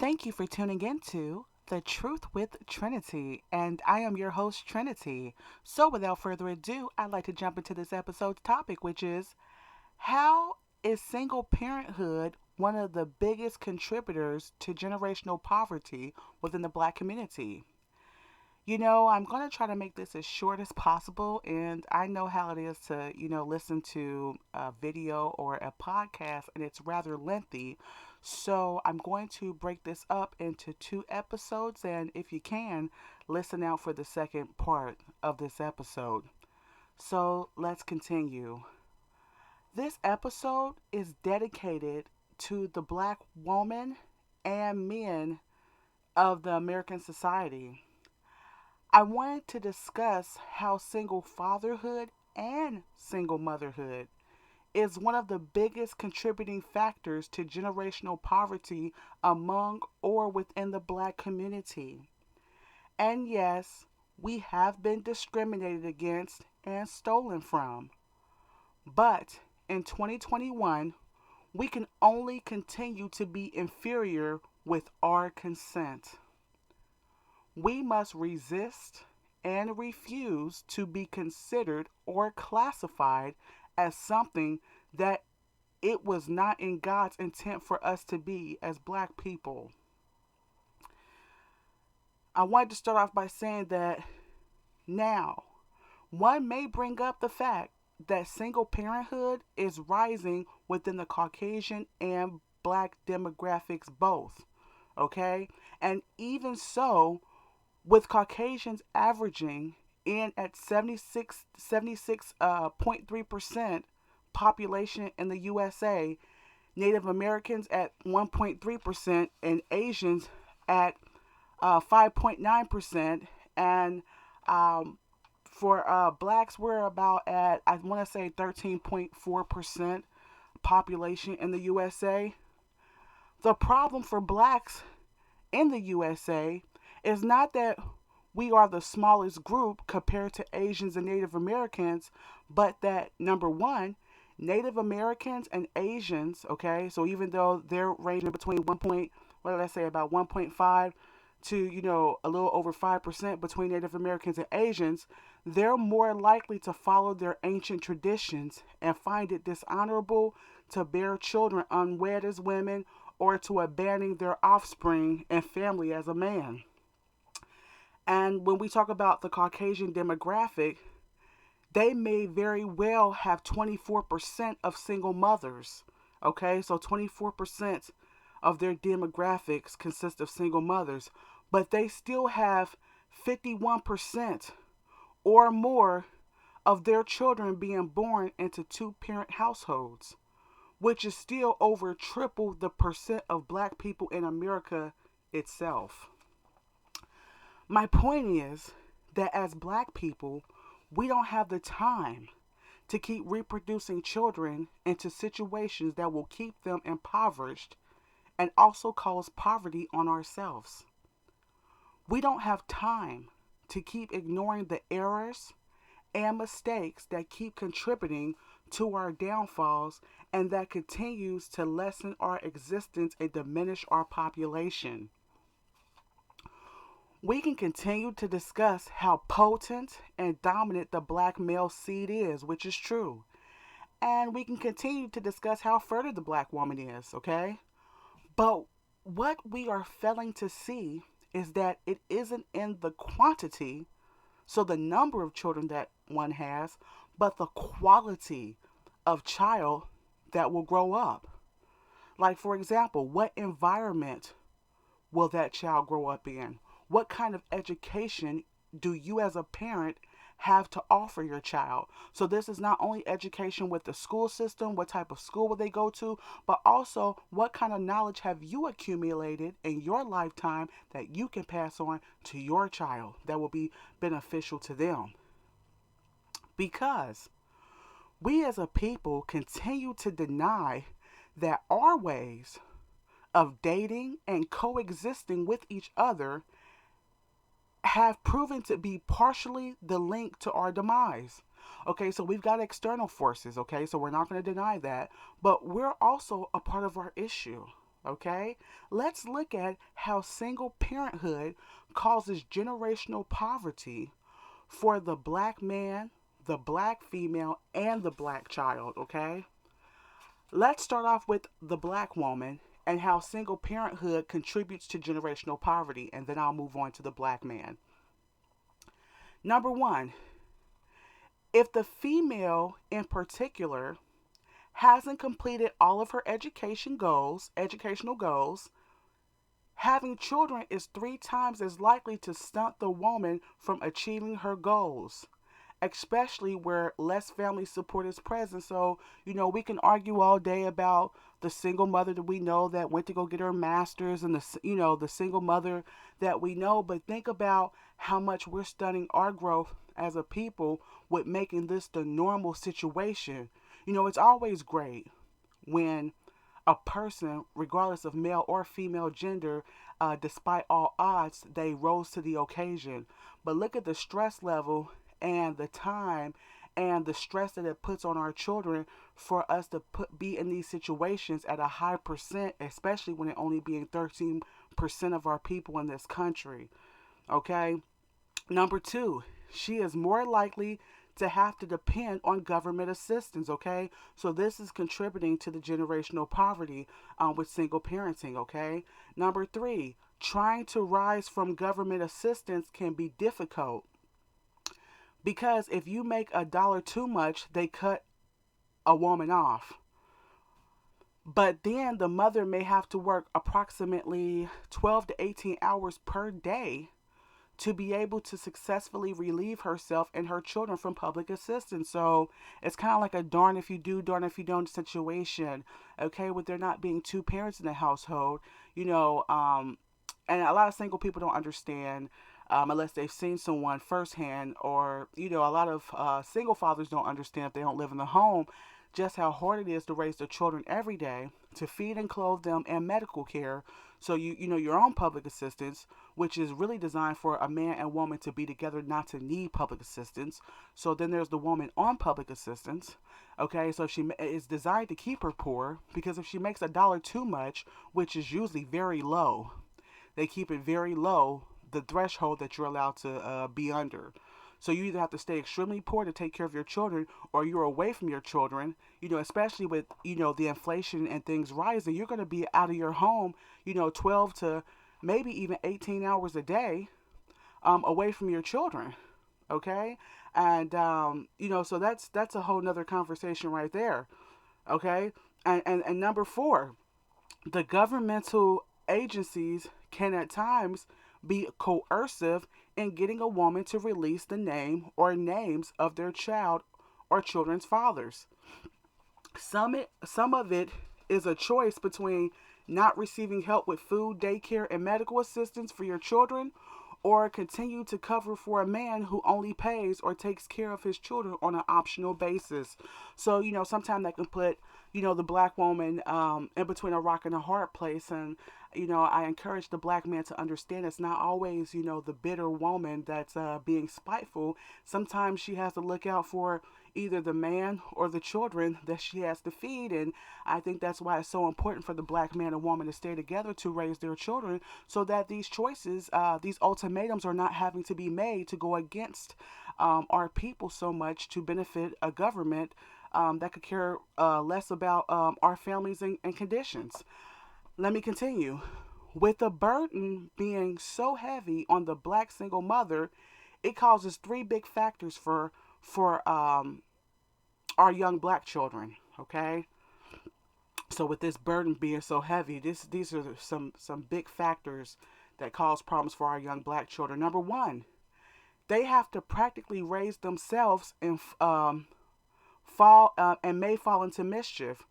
Thank you for tuning in to The Truth with Trinity, and I am your host, Trinity. So, without further ado, I'd like to jump into this episode's topic, which is how is single parenthood one of the biggest contributors to generational poverty within the black community? I'm going to try to make this as short as possible, and I know how it is to, listen to a video or a podcast, and it's rather lengthy. So I'm going to break this up into two episodes, and if you can, listen out for the second part of this episode. So let's continue. This episode is dedicated to the black woman and men of the American society. I wanted to discuss how single fatherhood and single motherhood is one of the biggest contributing factors to generational poverty among or within the black community. And yes, we have been discriminated against and stolen from. But in 2021, we can only continue to be inferior with our consent. We must resist and refuse to be considered or classified as something that it was not in God's intent for us to be as black people. I wanted to start off by saying that now, one may bring up the fact that single parenthood is rising within the Caucasian and black demographics both. Okay? And even so, with Caucasians averaging in at 76.3% population in the USA, Native Americans at 1.3%, and Asians at 5.9%, and for blacks, we're about at, I want to say, 13.4% population in the USA. The problem for blacks in the USA is not that we are the smallest group compared to Asians and Native Americans, but that number one, Native Americans and Asians, okay, so even though they're ranging between what did I say, about 1.5 to, a little over 5% between Native Americans and Asians, they're more likely to follow their ancient traditions and find it dishonorable to bear children unwed as women or to abandon their offspring and family as a man. And when we talk about the Caucasian demographic, they may very well have 24% of single mothers. Okay, so 24% of their demographics consist of single mothers, but they still have 51% or more of their children being born into two parent households, which is still over triple the percent of black people in America itself. My point is that as black people, we don't have the time to keep reproducing children into situations that will keep them impoverished and also cause poverty on ourselves. We don't have time to keep ignoring the errors and mistakes that keep contributing to our downfalls and that continues to lessen our existence and diminish our population. We can continue to discuss how potent and dominant the black male seed is, which is true. And we can continue to discuss how fertile the black woman is, okay? But what we are failing to see is that it isn't in the quantity, so the number of children that one has, but the quality of child that will grow up. Like, for example, what environment will that child grow up in? What kind of education do you as a parent have to offer your child? So this is not only education with the school system, what type of school will they go to, but also what kind of knowledge have you accumulated in your lifetime that you can pass on to your child that will be beneficial to them. Because we as a people continue to deny that our ways of dating and coexisting with each other have proven to be partially the link to our demise. Okay, so we've got external forces, okay, so we're not going to deny that, but we're also a part of our issue. Okay? Let's look at how single parenthood causes generational poverty for the black man, the black female, and the black child. Okay? Let's start off with the black woman and how single parenthood contributes to generational poverty, and then I'll move on to the black man. Number one, if the female in particular hasn't completed all of her educational goals, having children is 3 times as likely to stunt the woman from achieving her goals, especially where less family support is present. So, we can argue all day about the single mother that we know that went to go get her master's, and the single mother that we know, but think about how much we're stunning our growth as a people with making this the normal situation. It's always great when a person, regardless of male or female gender, despite all odds, they rose to the occasion. But look at the stress level and the time and the stress that it puts on our children for us to be in these situations at a high percent, especially when it only being 13% of our people in this country. Okay? Number two, she is more likely to have to depend on government assistance. Okay, so this is contributing to the generational poverty with single parenting. Okay, number three, trying to rise from government assistance can be difficult because if you make a dollar too much, they cut a woman off. But then the mother may have to work approximately 12 to 18 hours per day to be able to successfully relieve herself and her children from public assistance. So it's kind of like a darn if you do, darn if you don't situation. Okay, with there not being two parents in the household, and a lot of single people don't understand. Unless they've seen someone firsthand, or a lot of single fathers don't understand if they don't live in the home, just how hard it is to raise their children every day, to feed and clothe them, and medical care. So your own public assistance, which is really designed for a man and woman to be together, not to need public assistance. So then there's the woman on public assistance. Okay, so she is designed to keep her poor, because if she makes a dollar too much, which is usually very low, they keep it very low, the threshold that you're allowed to be under. So you either have to stay extremely poor to take care of your children, or you're away from your children, especially with, the inflation and things rising. You're going to be out of your home, 12 to maybe even 18 hours a day away from your children. Okay. And, so that's a whole nother conversation right there. Okay. And number four, the governmental agencies can at times be coercive in getting a woman to release the name or names of their child or children's fathers. Some of it is a choice between not receiving help with food, daycare, and medical assistance for your children, or continue to cover for a man who only pays or takes care of his children on an optional basis. So, sometimes that can put, the black woman in between a rock and a hard place. And, I encourage the black man to understand it's not always, the bitter woman that's being spiteful. Sometimes she has to look out for either the man or the children that she has to feed. And I think that's why it's so important for the black man and woman to stay together to raise their children, so that these choices, these ultimatums are not having to be made to go against our people so much to benefit a government that could care less about our families and conditions. Let me continue. With the burden being so heavy on the black single mother, it causes three big factors for our young black children. Okay, so with this burden being so heavy, these are some big factors that cause problems for our young black children. Number one, they have to practically raise themselves and fall and may fall into mischief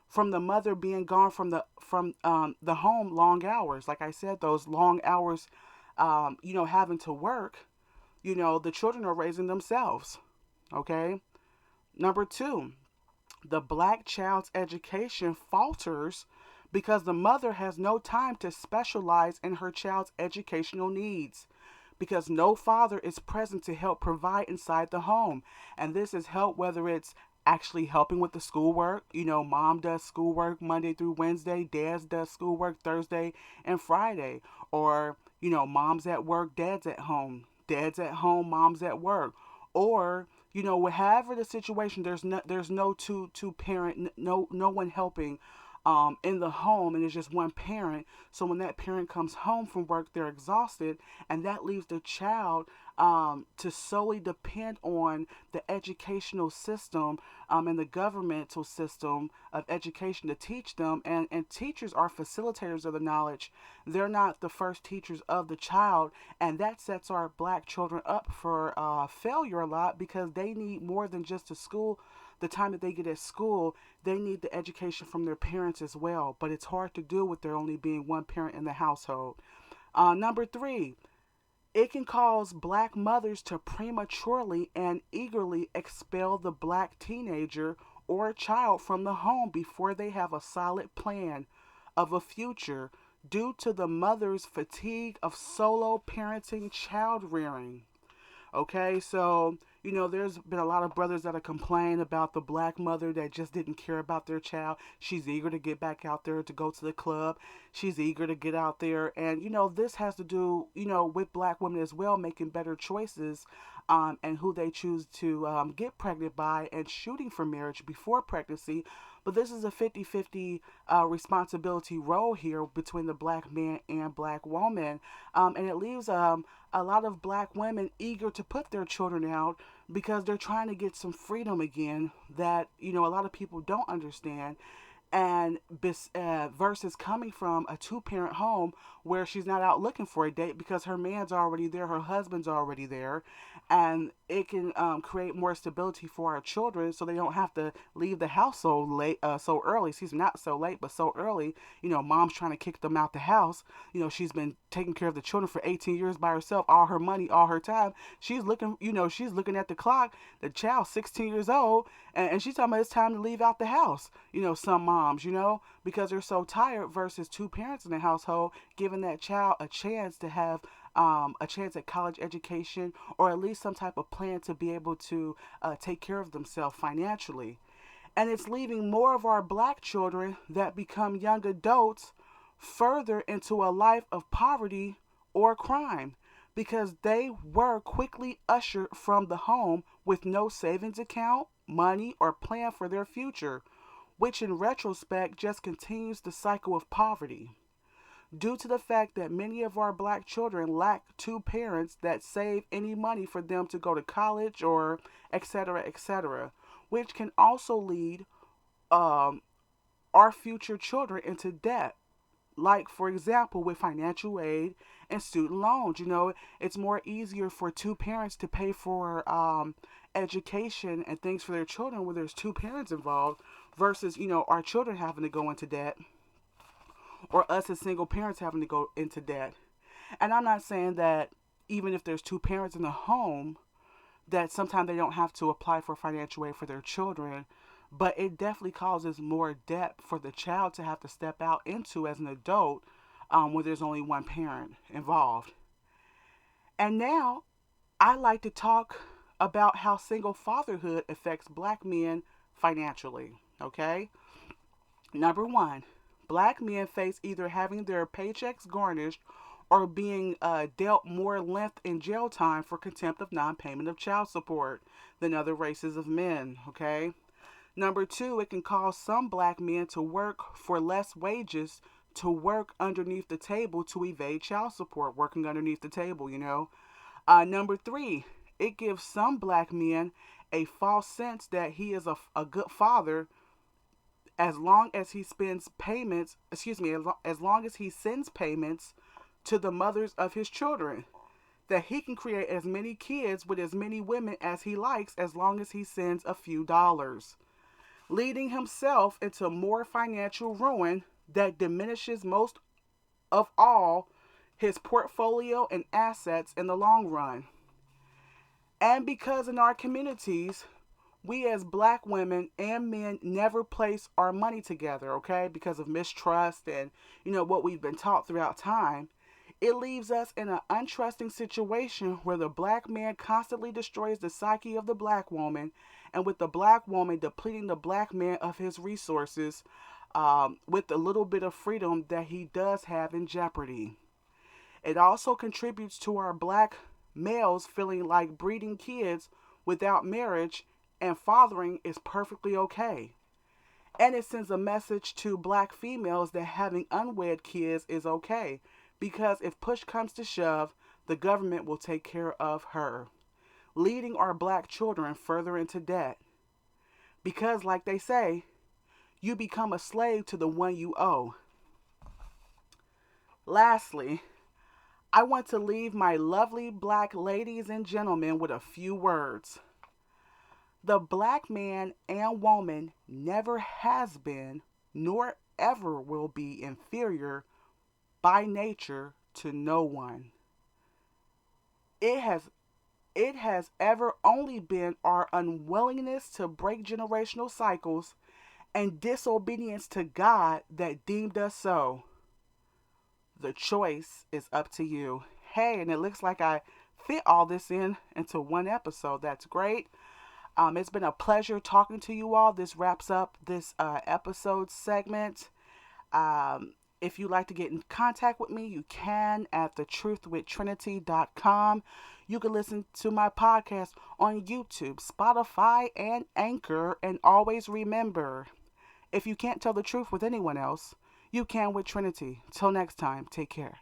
from the mother being gone from the home long hours. Like I said, those long hours, having to work. The children are raising themselves. Okay. Number two, the black child's education falters because the mother has no time to specialize in her child's educational needs, because no father is present to help provide inside the home. And this is help whether it's actually helping with the schoolwork. Mom does schoolwork Monday through Wednesday, dad does schoolwork Thursday and Friday. Or, mom's at work, dad's at home. Dad's at home, mom's at work. Or, whatever the situation, there's no two parent, no one helping in the home, and it's just one parent. So when that parent comes home from work, they're exhausted, and that leaves the child to solely depend on the educational system and the governmental system of education to teach them. And teachers are facilitators of the knowledge. They're not the first teachers of the child, and that sets our black children up for failure a lot, because they need more than just the time that they get at school. They need the education from their parents as well, but it's hard to do with there only being one parent in the household. Number three, it can cause black mothers to prematurely and eagerly expel the black teenager or child from the home before they have a solid plan of a future, due to the mother's fatigue of solo parenting child rearing. Okay, so there's been a lot of brothers that have complained about the black mother that just didn't care about their child. She's eager to get back out there to go to the club. She's eager to get out there, and this has to do with black women as well, making better choices, and who they choose to get pregnant by, and shooting for marriage before pregnancy. But this is a 50-50 responsibility role here between the black man and black woman, and it leaves a lot of black women eager to put their children out, because they're trying to get some freedom again that a lot of people don't understand. And versus coming from a two-parent home where she's not out looking for a date because her man's already there, her husband's already there, and it can create more stability for our children, so they don't have to leave the house so late, so early. Excuse me, not so late, but so early. Mom's trying to kick them out the house. She's been taking care of the children for 18 years by herself, all her money, all her time. She's looking at the clock. The child's 16 years old, and she's talking about it's time to leave out the house. Some moms, because they're so tired, versus two parents in the household, giving that child a chance to have a chance at college education, or at least some type of plan to be able to take care of themselves financially. And it's leaving more of our black children that become young adults further into a life of poverty or crime, because they were quickly ushered from the home with no savings account, money, or plan for their future, which in retrospect just continues the cycle of poverty. Due to the fact that many of our black children lack two parents that save any money for them to go to college, or etc., etc., which can also lead um, our future children into debt. Like, for example, with financial aid and student loans, it's more easier for two parents to pay for education and things for their children when there's two parents involved, versus, our children having to go into debt, or us as single parents having to go into debt. And I'm not saying that even if there's two parents in the home, that sometimes they don't have to apply for financial aid for their children, but it definitely causes more debt for the child to have to step out into as an adult, when there's only one parent involved. And now I like to talk about how single fatherhood affects black men financially. Okay? Number one, black men face either having their paychecks garnished, or being dealt more length in jail time for contempt of non-payment of child support than other races of men. Okay? Number two, it can cause some black men to work for less wages, to work underneath the table to evade child support, working underneath the table. Number three, it gives some black men a false sense that he is a good father, as long as he spends payments, excuse me, as long as he sends payments to the mothers of his children. That he can create as many kids with as many women as he likes, as long as he sends a few dollars, leading himself into more financial ruin that diminishes most of all his portfolio and assets in the long run. And because in our communities, we as black women and men never place our money together, okay, because of mistrust and, what we've been taught throughout time, it leaves us in an untrusting situation where the black man constantly destroys the psyche of the black woman, and with the black woman depleting the black man of his resources, with the little bit of freedom that he does have in jeopardy. It also contributes to our black males feeling like breeding kids without marriage and fathering is perfectly okay. And it sends a message to black females that having unwed kids is okay, because if push comes to shove, the government will take care of her, leading our black children further into debt. Because, like they say, you become a slave to the one you owe. Lastly, I want to leave my lovely black ladies and gentlemen with a few words. The black man and woman never has been, nor ever will be inferior by nature to no one. It has it has ever only been our unwillingness to break generational cycles and disobedience to God that deemed us so. The choice is up to you. Hey, and it looks like I fit all this into one episode. That's great. It's been a pleasure talking to you all. This wraps up this episode segment. If you'd like to get in contact with me, you can at thetruthwithtrinity.com. You can listen to my podcast on YouTube, Spotify, and Anchor. And always remember, if you can't tell the truth with anyone else, you can with Trinity. Till next time, take care.